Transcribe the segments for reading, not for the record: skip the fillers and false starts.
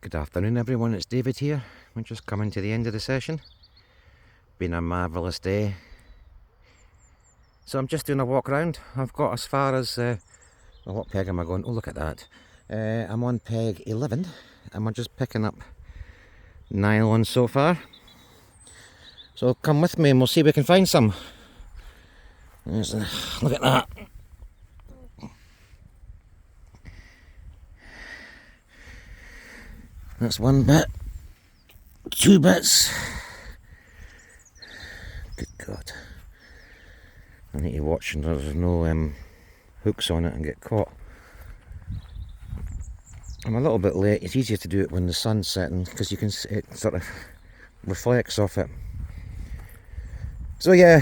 Good afternoon everyone, it's David here. We're just coming to the end of the session. Been a marvellous day. So I'm just doing a walk around. I've got as far as, well, what peg am I going? Oh, look at that. I'm on peg 11 and we're just picking up nylon so far. So come with me and we'll see if we can find some. Look at that. That's one bit, two bits. Good God. I need to watch and there's no hooks on it and get caught. I'm a little bit late. It's easier to do it when the sun's setting because you can see it sort of reflects off it. So yeah,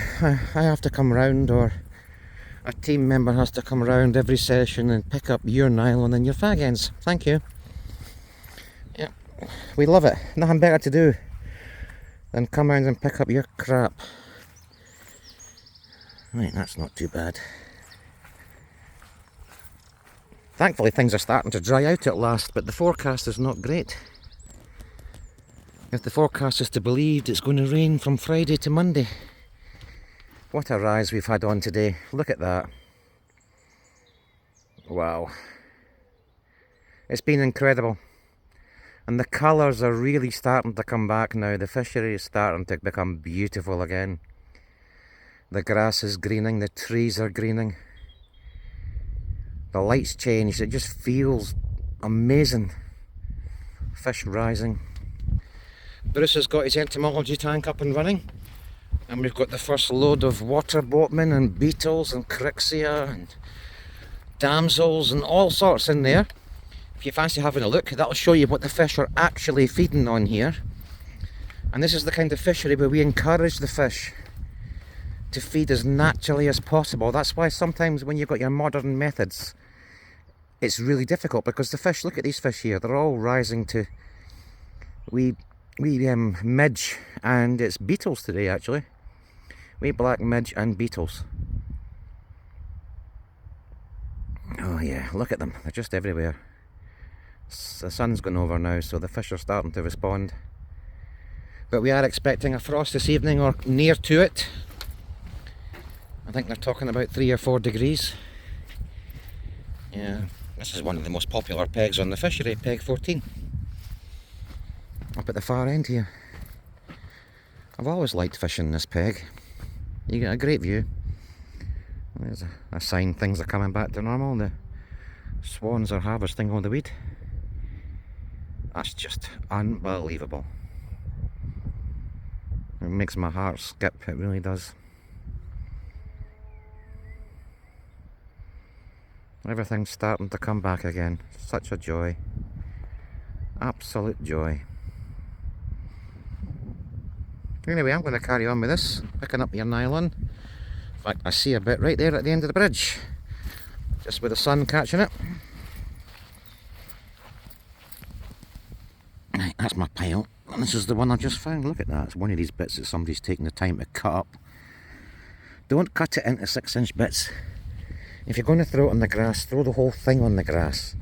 I have to come round, or a team member has to come around every session and pick up your nylon and your fag ends. Thank you. Yeah, we love it. Nothing better to do than come around and pick up your crap. Right, that's not too bad. Thankfully things are starting to dry out at last, but the forecast is not great. If the forecast is to be believed, it's going to rain from Friday to Monday. What a rise we've had on today. Look at that. Wow. It's been incredible. And the colours are really starting to come back now. The fishery is starting to become beautiful again. The grass is greening, the trees are greening. The lights changed, it just feels amazing. Fish rising. Bruce has got his entomology tank up and running. And we've got the first load of water boatmen and beetles and crixia and damsels and all sorts in there. If you fancy having a look, that'll show you what the fish are actually feeding on here. And this is the kind of fishery where we encourage the fish to feed as naturally as possible. That's why sometimes when you've got your modern methods, it's really difficult because the fish, look at these fish here, they're all rising to midge, and it's beetles today actually. Wee black midge and beetles. Oh yeah, look at them, they're just everywhere. The sun's gone over now, so the fish are starting to respond. But we are expecting a frost this evening, or near to it. I think they're talking about 3 or 4 degrees. Yeah, this is one of the most popular pegs on the fishery, peg 14. Up at the far end here. I've always liked fishing this peg. You get a great view. There's a sign things are coming back to normal. The swans are harvesting all the weed. That's just unbelievable. It makes my heart skip, it really does. Everything's starting to come back again. Such a joy. Absolute joy. Anyway, I'm going to carry on with this, picking up your nylon. In fact, I see a bit right there at the end of the bridge, just with the sun catching it. Right, that's my pile. And this is the one I just found. Look at that. It's one of these bits that somebody's taken the time to cut up. Don't cut it into 6-inch bits. If you're going to throw it on the grass, throw the whole thing on the grass.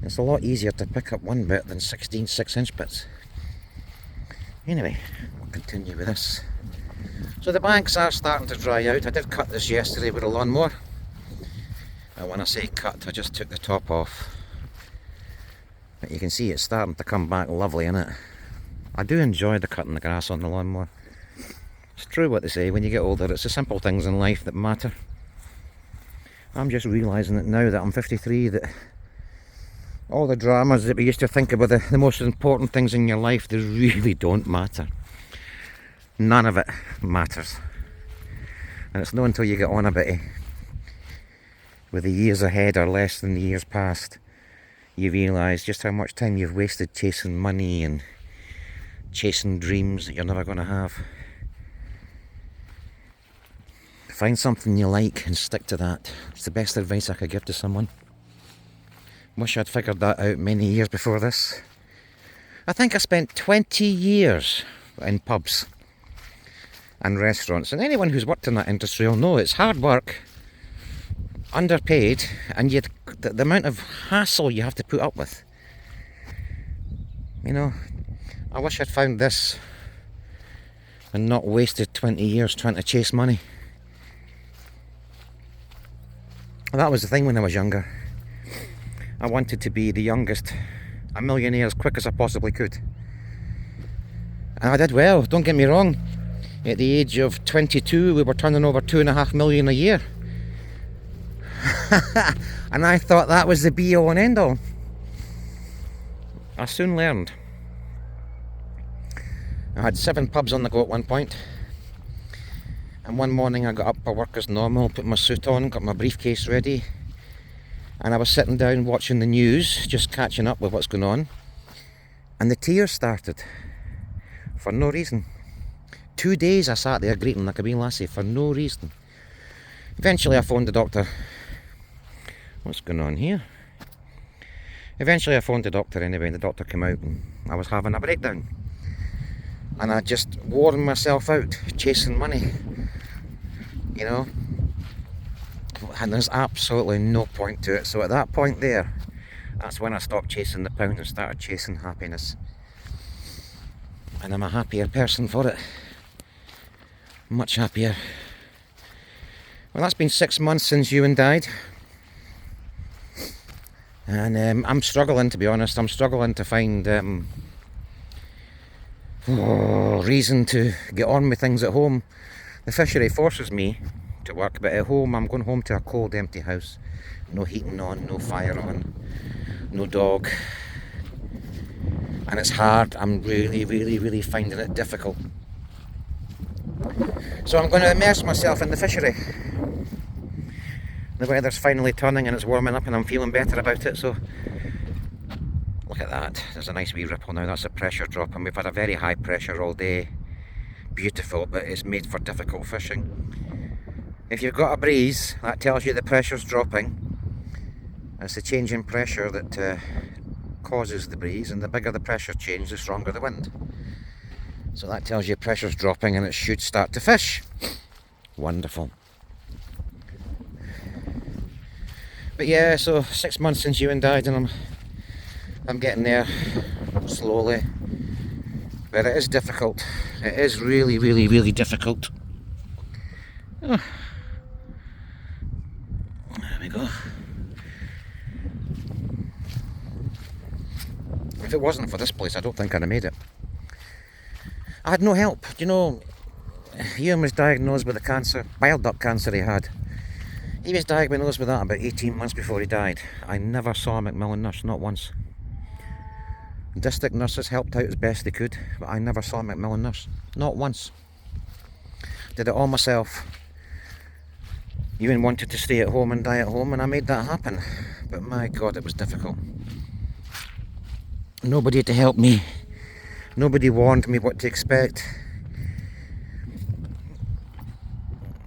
It's a lot easier to pick up one bit than 16 6-inch bits. Anyway, we'll continue with this. So the banks are starting to dry out. I did cut this yesterday with a lawnmower. And when I say cut, I just took the top off. But you can see it's starting to come back lovely, innit? I do enjoy the cutting the grass on the lawnmower. It's true what they say, when you get older, it's the simple things in life that matter. I'm just realising it now that I'm 53, that all the dramas that we used to think about the most important things in your life, they really don't matter. None of it matters. And it's not until you get on a bit with the years ahead or less than the years past, you realise just how much time you've wasted chasing money and chasing dreams that you're never going to have. Find something you like and stick to that. It's the best advice I could give to someone. Wish I'd figured that out many years before this. I think I spent 20 years in pubs and restaurants, and anyone who's worked in that industry will know it's hard work, underpaid, and the amount of hassle you have to put up with. You know, I wish I'd found this and not wasted 20 years trying to chase money. That was the thing when I was younger. I wanted to be the youngest, a millionaire as quick as I possibly could. And I did well, don't get me wrong. At the age of 22, we were turning over 2.5 million a year. And I thought that was the be-all and end-all. I soon learned. I had 7 pubs on the go at one point. And one morning I got up for work as normal, put my suit on, got my briefcase ready. And I was sitting down watching the news, just catching up with what's going on. And the tears started. For no reason. 2 days I sat there greeting like a wee lassie for no reason. Eventually I phoned the doctor. What's going on here? Eventually I phoned the doctor anyway, and the doctor came out and I was having a breakdown. And I just wore myself out, chasing money. You know? And there's absolutely no point to it. So at that point there, that's when I stopped chasing the pound and started chasing happiness. And I'm a happier person for it. Much happier. Well, that's been 6 months since Euan died. And I'm struggling, to be honest. I'm struggling to find reason to get on with things at home. The fishery forces me to work, but at home I'm going home to a cold, empty house. No heating on, no fire on, no dog. And it's hard. I'm really finding it difficult. So I'm going to immerse myself in the fishery. The weather's finally turning and it's warming up and I'm feeling better about it, so look at that. There's a nice wee ripple now. That's a pressure drop, and we've had a very high pressure all day. Beautiful, but it's made for difficult fishing. If you've got a breeze, that tells you the pressure's dropping. It's the change in pressure that causes the breeze, and the bigger the pressure change, the stronger the wind. So that tells you pressure's dropping and it should start to fish. Wonderful. But yeah, so 6 months since Euan died, and I'm getting there slowly. But it is difficult. It is really difficult. Oh. There we go. If it wasn't for this place, I don't think I'd have made it. I had no help. You know, Euan was diagnosed with a cancer, bile duct cancer he had. He was diagnosed with that about 18 months before he died. I never saw a Macmillan nurse, not once. District nurses helped out as best they could, but I never saw a Macmillan nurse, not once. Did it all myself. Euan wanted to stay at home and die at home, and I made that happen. But my God, it was difficult. Nobody to help me. Nobody warned me what to expect.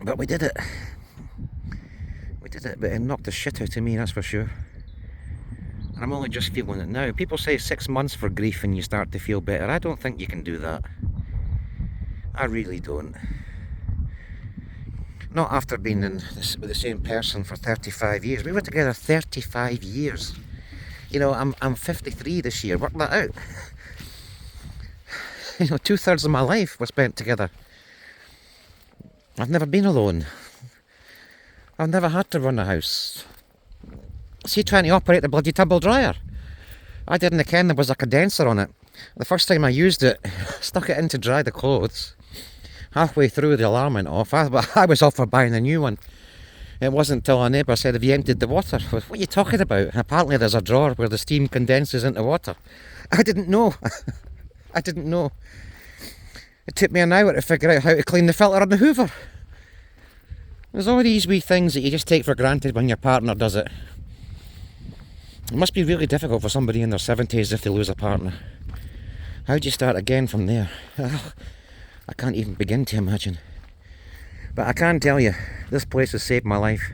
But we did it. We did it, but it knocked the shit out of me, that's for sure. And I'm only just feeling it now. People say 6 months for grief and you start to feel better. I don't think you can do that. I really don't. Not after being with the same person for 35 years. We were together 35 years. You know, I'm 53 this year. Work that out. You know, 2/3 of my life was spent together. I've never been alone. I've never had to run a house. See, trying to operate the bloody tumble dryer. I didn't ken there was a condenser on it. The first time I used it, stuck it in to dry the clothes. Halfway through, the alarm went off. I was off for buying a new one. It wasn't until a neighbour said, "Have you emptied the water?" What are you talking about? And apparently there's a drawer where the steam condenses into water. I didn't know. I didn't know. It took me an hour to figure out how to clean the filter on the Hoover. There's all these wee things that you just take for granted when your partner does it. It must be really difficult for somebody in their 70s if they lose a partner. How do you start again from there? I can't even begin to imagine. But I can tell you, this place has saved my life.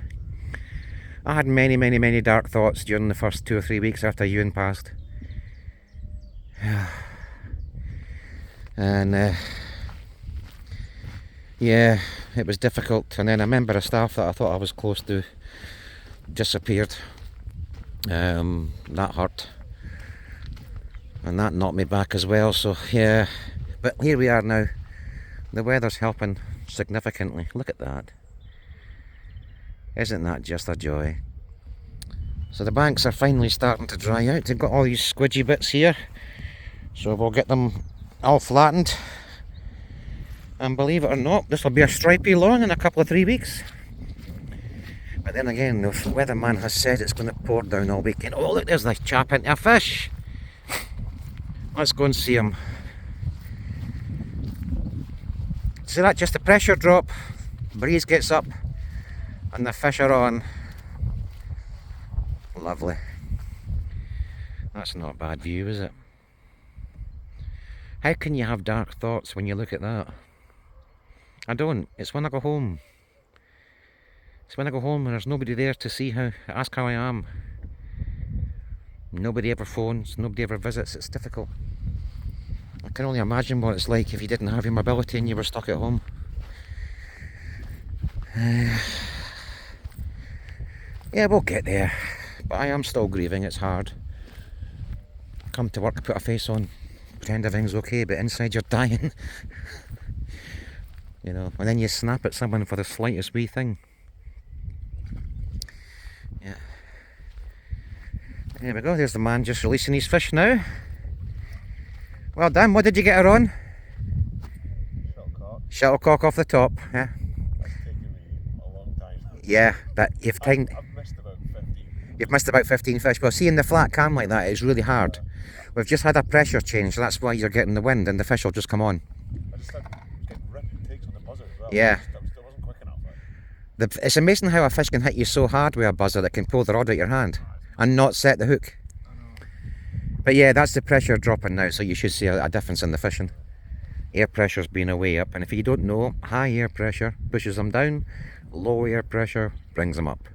I had many dark thoughts during the first 2 or 3 weeks after Euan passed. And yeah, it was difficult. And then a member of staff that I thought I was close to disappeared. That hurt. And that knocked me back as well, so yeah. But here we are now. The weather's helping significantly. Look at that. Isn't that just a joy? So the banks are finally starting to dry out. They've got all these squidgy bits here. So we'll get them all flattened. And believe it or not, this will be a stripy lawn in a couple of 3 weeks. But then again, the weatherman has said it's going to pour down all weekend. Oh look, there's this chap into a fish. Let's go and see him. See that? Just a pressure drop. Breeze gets up and the fish are on. Lovely. That's not a bad view, is it? How can you have dark thoughts when you look at that? I don't. It's when I go home. It's when I go home and there's nobody there to see ask how I am. Nobody ever phones, nobody ever visits. It's difficult. I can only imagine what it's like if you didn't have your mobility and you were stuck at home. Yeah, we'll get there. But I am still grieving, it's hard. Come to work, put a face on, pretend everything's okay, but inside you're dying. You know, and then you snap at someone for the slightest wee thing. Yeah. There we go, there's the man just releasing his fish now. Well done, what did you get her on? Shuttlecock. Shuttlecock off the top, yeah. It's taken me a long time. Yeah, but I've missed about 15. You've missed about 15 fish. Well, see, in the flat cam like that, it's really hard. We've just had a pressure change, so that's why you're getting the wind and the fish will just come on. I just had getting ripping takes on the buzzer as well. Yeah. I still wasn't quick enough. It's amazing how a fish can hit you so hard with a buzzer that can pull the rod out your hand and not set the hook. But yeah, that's the pressure dropping now, so you should see a difference in the fishing. Air pressure's been way up, and if you don't know, high air pressure pushes them down, low air pressure brings them up.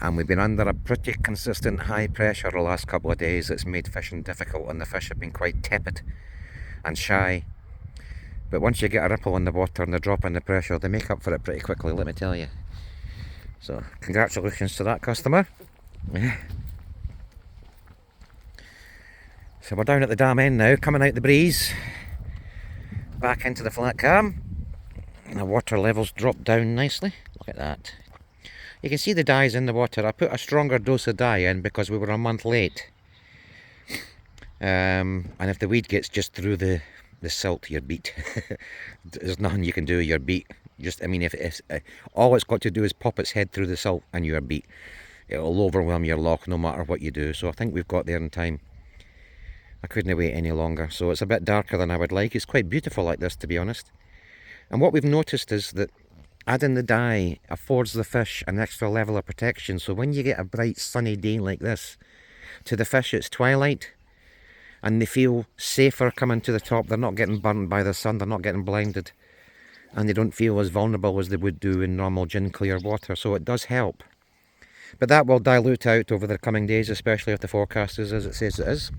And we've been under a pretty consistent high pressure the last couple of days. It's made fishing difficult and the fish have been quite tepid and shy. But once you get a ripple in the water and a drop in the pressure, they make up for it pretty quickly, let me tell you. So, congratulations to that customer. So we're down at the dam end now, coming out the breeze. Back into the flat cam. The water levels dropped down nicely. Look at that. You can see the dyes in the water. I put a stronger dose of dye in because we were a month late. And if the weed gets just through the silt, you're beat. There's nothing you can do, you're beat. Just, I mean, if all it's got to do is pop its head through the silt and you're beat. It'll overwhelm your lock no matter what you do. So I think we've got there in time. I couldn't wait any longer. So it's a bit darker than I would like. It's quite beautiful like this, to be honest. And what we've noticed is that adding the dye affords the fish an extra level of protection. So when you get a bright sunny day like this, to the fish it's twilight and they feel safer coming to the top. They're not getting burnt by the sun, they're not getting blinded, and they don't feel as vulnerable as they would do in normal gin clear water. So it does help. But that will dilute out over the coming days, especially if the forecast is as it says it is.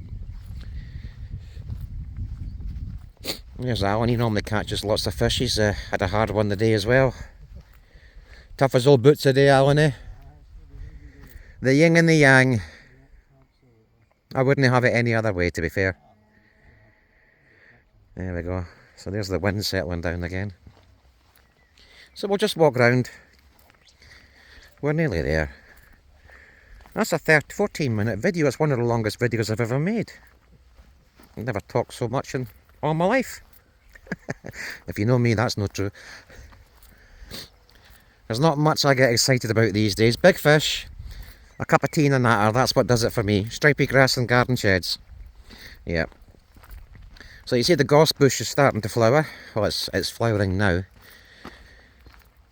There's Alan, he normally catches lots of fish. He's had a hard one today as well. Tough as old boots today, Alan, eh? The yin and the yang. I wouldn't have it any other way, to be fair. There we go. So there's the wind settling down again. So we'll just walk round. We're nearly there. That's a 14-minute video. It's one of the longest videos I've ever made. I've never talked so much in all my life. If you know me, that's not true. There's not much I get excited about these days. Big fish, a cup of tea and a natter, that's what does it for me. Stripy grass and garden sheds. Yeah. So you see the gorse bush is starting to flower. Well, it's flowering now.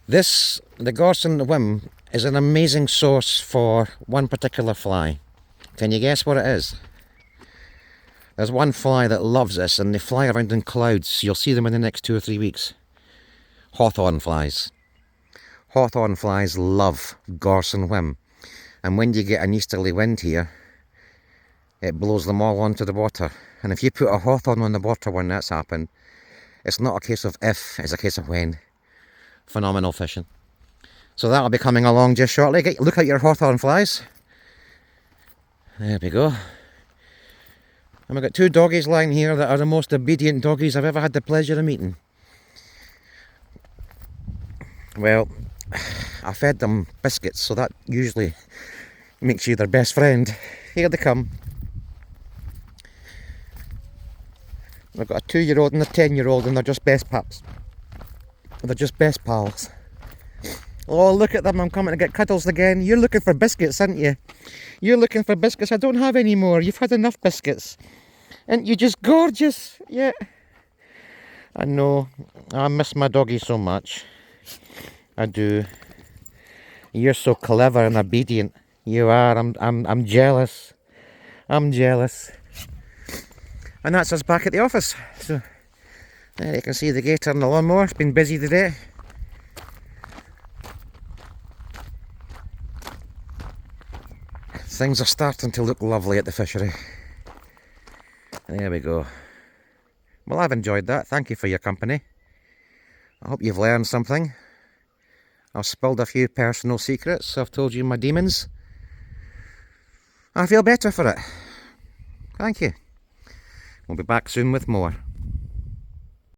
The gorse and the whim, is an amazing source for one particular fly. Can you guess what it is? There's one fly that loves this, and they fly around in clouds. You'll see them in the next 2 or 3 weeks. Hawthorn flies. Hawthorn flies love gorse and whim. And when you get an easterly wind here, it blows them all onto the water. And if you put a hawthorn on the water when that's happened, it's not a case of if, it's a case of when. Phenomenal fishing. So that'll be coming along just shortly. Look at your hawthorn flies. There we go. And we've got two doggies lying here that are the most obedient doggies I've ever had the pleasure of meeting. Well, I fed them biscuits, so that usually makes you their best friend. Here they come. I've got a 2-year-old and a 10-year-old, and they're just best paps. They're just best pals. Oh, look at them, I'm coming to get cuddles again. You're looking for biscuits, aren't you? You're looking for biscuits. I don't have any more. You've had enough biscuits. Aren't you just gorgeous? Yeah. I know. I miss my doggy so much. I do. You're so clever and obedient. You are. I'm jealous. I'm jealous. And that's us back at the office. So there you can see the gator and the lawnmower. It's been busy today. Things are starting to look lovely at the fishery. There we go. Well, I've enjoyed that. Thank you for your company. I hope you've learned something. I've spilled a few personal secrets. I've told you my demons. I feel better for it. Thank you. We'll be back soon with more.